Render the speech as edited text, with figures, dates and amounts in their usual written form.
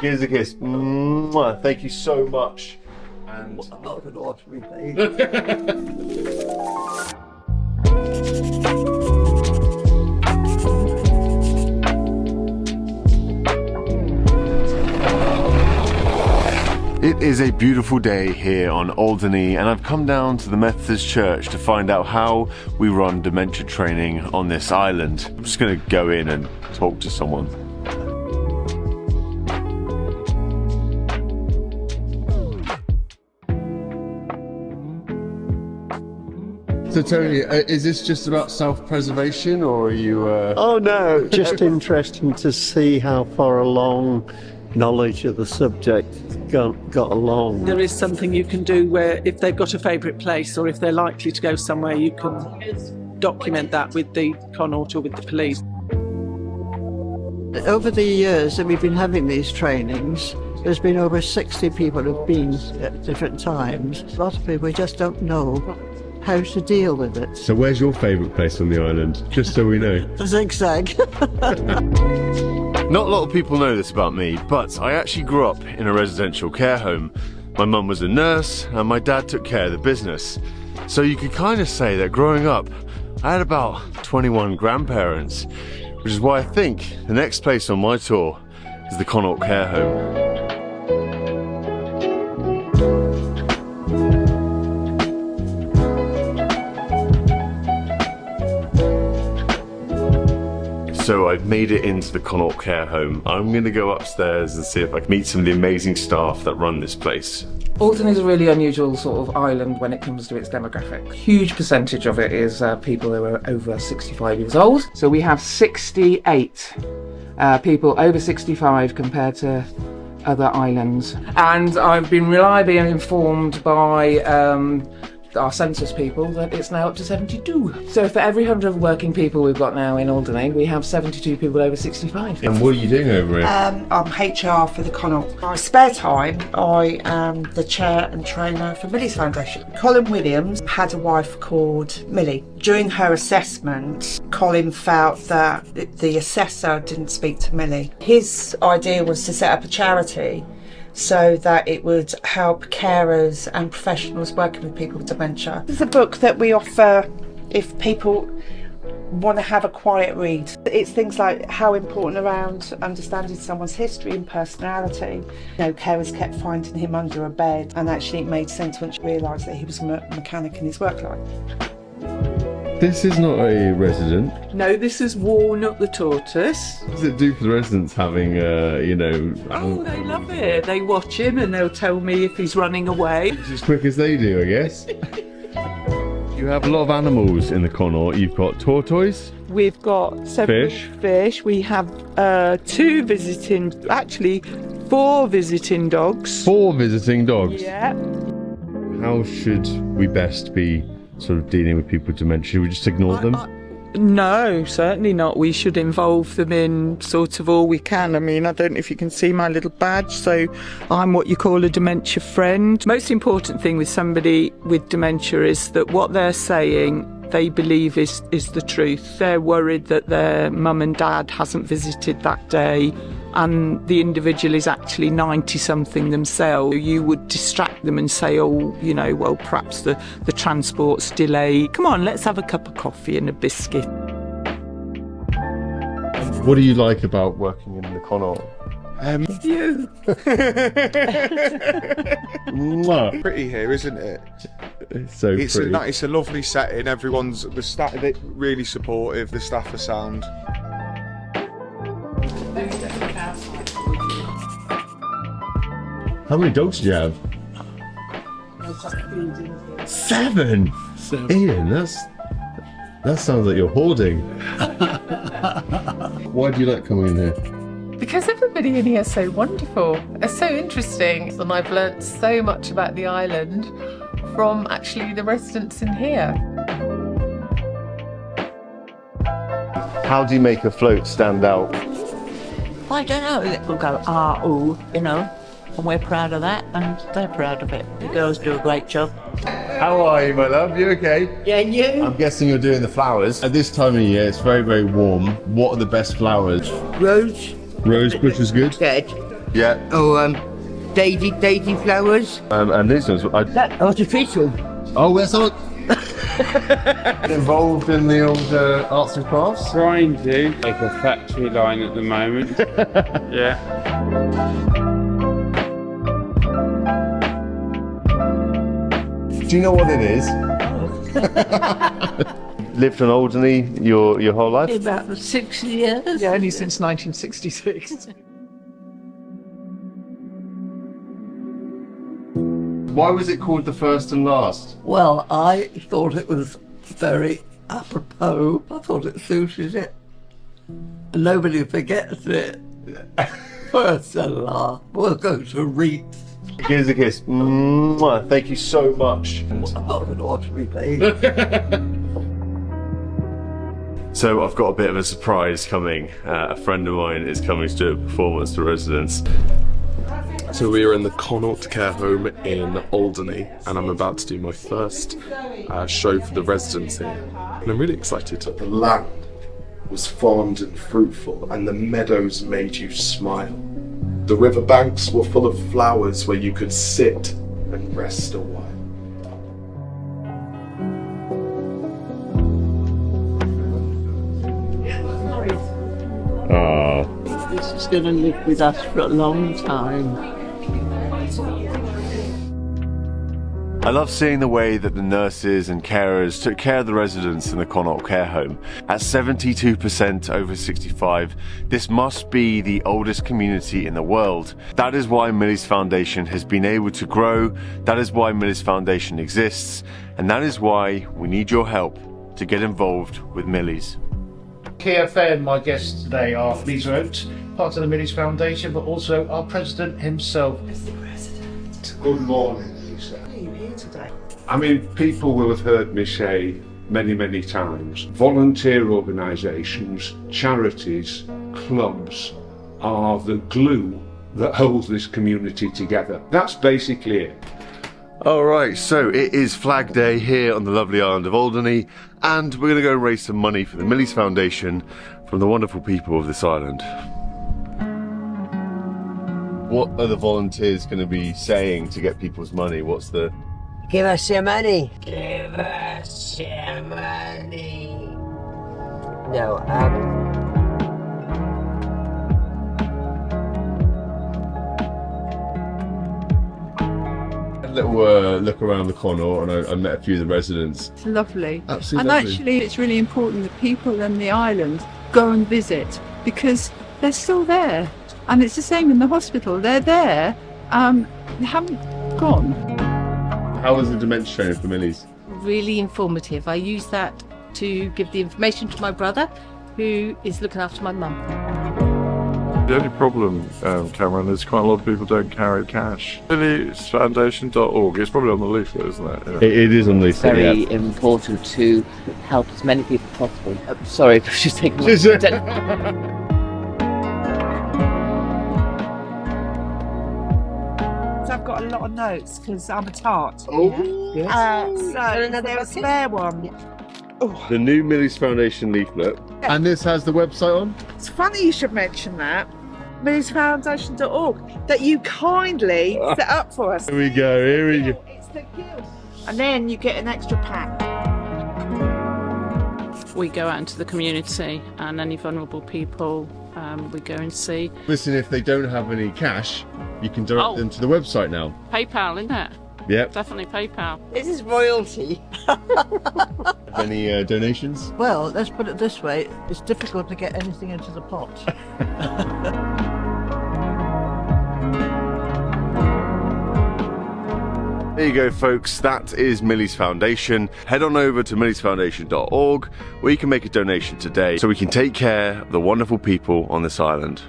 Give us a kiss. Mwah. Thank you so much. And Not an ordinary day. it is a beautiful day here on Alderney, and I've come down to the Methodist Church to find out how we run dementia training on this island. I'm just going to go in and talk to someone. So Tony, is this just about self-preservation, or are you... Oh no, just interesting to see how far along knowledge of the subject got along. There is something you can do where if they've got a favourite place or if they're likely to go somewhere, you can document that with the Connaught or with the police. Over the years that we've been having these trainings, there's been over 60 people who've been at different times. A lot of people just don't know how to deal with it. So where's your favourite place on the island? Just so we know. Zigzag. Not a lot of people know this about me, but I actually grew up in a residential care home. My mum was a nurse and my dad took care of the business. So you could kind of say that growing up, I had about 21 grandparents, which is why I think the next place on my tour is the Connaught Care Home. So I've made it into the Connaught Care Home. I'm going to go upstairs and see if I can meet some of the amazing staff that run this place. Alderney is a really unusual sort of island when it comes to its demographic. Huge percentage of it is people who are over 65 years old. So we have 68 people over 65 compared to other islands. And I've been reliably informed by our census people that it's now up to 72. So for every 100 working people we've got now in Alderney, we have 72 people over 65. And what are you doing over here? I'm HR for the Connaught. In my spare time, I am the chair and trainer for Millie's Foundation. Colin Williams had a wife called Millie. During her assessment, Colin felt that the assessor didn't speak to Millie. His idea was to set up a charity so that it would help carers and professionals working with people with dementia. This is a book that we offer if people want to have a quiet read. It's things like how important around understanding someone's history and personality. You know, carers kept finding him under a bed, and actually it made sense once you realised that he was a mechanic in his work life. This is not a resident. No, this is Walnut the tortoise. What does it do for the residents having, Oh, they love it. They watch him and they'll tell me if he's running away. It's as quick as they do, I guess. You have a lot of animals in the Connaught. You've got tortoise. We've got several fish. We have four visiting dogs. 4 visiting dogs? Yeah. How should we best be sort of dealing with people with dementia? Should we just ignore them? No, certainly not. We should involve them in sort of all we can. I mean, I don't know if you can see my little badge, so I'm what you call a dementia friend. Most important thing with somebody with dementia is that what they're saying they believe is the truth. They're worried that their mum and dad hasn't visited that day and the individual is actually 90-something themselves. You would distract them and say, well, perhaps the transport's delayed. Come on, let's have a cup of coffee and a biscuit. What do you like about working in the Connaught? You. Pretty here, isn't it? It's so pretty. It's a lovely setting. The staff are really supportive. The staff are sound. How many dogs do you have? 7. Ian, that sounds like you're hoarding. Why do you like coming in here? Because everybody in here is so wonderful. It's so interesting, and I've learnt so much about the island from actually the residents in here. How do you make a float stand out? I don't know. We'll go ooh, and we're proud of that, and they're proud of it. The girls do a great job. How are you, my love? You okay? Yeah, and you? I'm guessing you're doing the flowers. At this time of year, it's very, very warm. What are the best flowers? Rose. Rose bush is good? Good. Yeah. Or daisy flowers. And these ones. That artificial. Oh, where's that? Involved in the old arts and crafts? Trying to make a factory line at the moment. Yeah. Do you know what it is? Lived in Alderney your whole life? About 6 years. Yeah, only since 1966. Why was it called the first and last? Well, I thought it was very apropos. I thought it suited it. Nobody forgets it. First and last. We'll go to wreaths. Here's a kiss. Mwah. Thank you so much. Oh, an ordinary thing. So I've got a bit of a surprise coming. A friend of mine is coming to do a performance to residents. So we are in the Connaught Care Home in Alderney, and I'm about to do my first show for the residents here. And I'm really excited. The land was fond and fruitful, and the meadows made you smile. The river banks were full of flowers where you could sit and rest a while. This is going to live with us for a long time. I love seeing the way that the nurses and carers took care of the residents in the Connaught Care Home. At 72% over 65, this must be the oldest community in the world. That is why Millie's Foundation has been able to grow, that is why Millie's Foundation exists, and that is why we need your help to get involved with Millie's. KFM, my guests today are Lisa Oates, part of the Millie's Foundation, but also our president himself. Good morning, Lisa. Why are you here today? I mean, people will have heard me say many times, volunteer organisations, charities, clubs are the glue that holds this community together. That's basically it. Alright, so it is Flag Day here on the lovely island of Alderney, and we're going to go raise some money for the Millie's Foundation from the wonderful people of this island. What are the volunteers going to be saying to get people's money? What's the... Give us your money. Give us your money. No, little look around the Connaught, and I met a few of the residents. It's lovely. Absolutely and lovely. Actually it's really important that people in the island go and visit, because they're still there. And it's the same in the hospital. They're there, they haven't gone. How was the dementia training for Millie's? Really informative. I use that to give the information to my brother, who is looking after my mum. The only problem, Cameron, is quite a lot of people don't carry cash. smplsmth.org, it's probably on the leaflet, isn't it? Yeah. It is on the leaflet, Very important to help as many people as possible. Sorry, she's taking my... I've got a lot of notes because I'm a tart. Oh, yes. So there's a spare one. The new Millie's Foundation leaflet. And this has the website on? It's funny you should mention that. Millie'sFoundation.org, that you kindly set up for us. Here we go, here we go. It's the guild. And then you get an extra pack. We go out into the community, and any vulnerable people we go and see. Listen, if they don't have any cash, you can direct them to the website now. PayPal, isn't it? Yep. Definitely PayPal. This is royalty. Any donations? Well, let's put it this way, it's difficult to get anything into the pot. There you go, folks. That is Millie's Foundation. Head on over to millsfoundation.org where you can make a donation today so we can take care of the wonderful people on this island.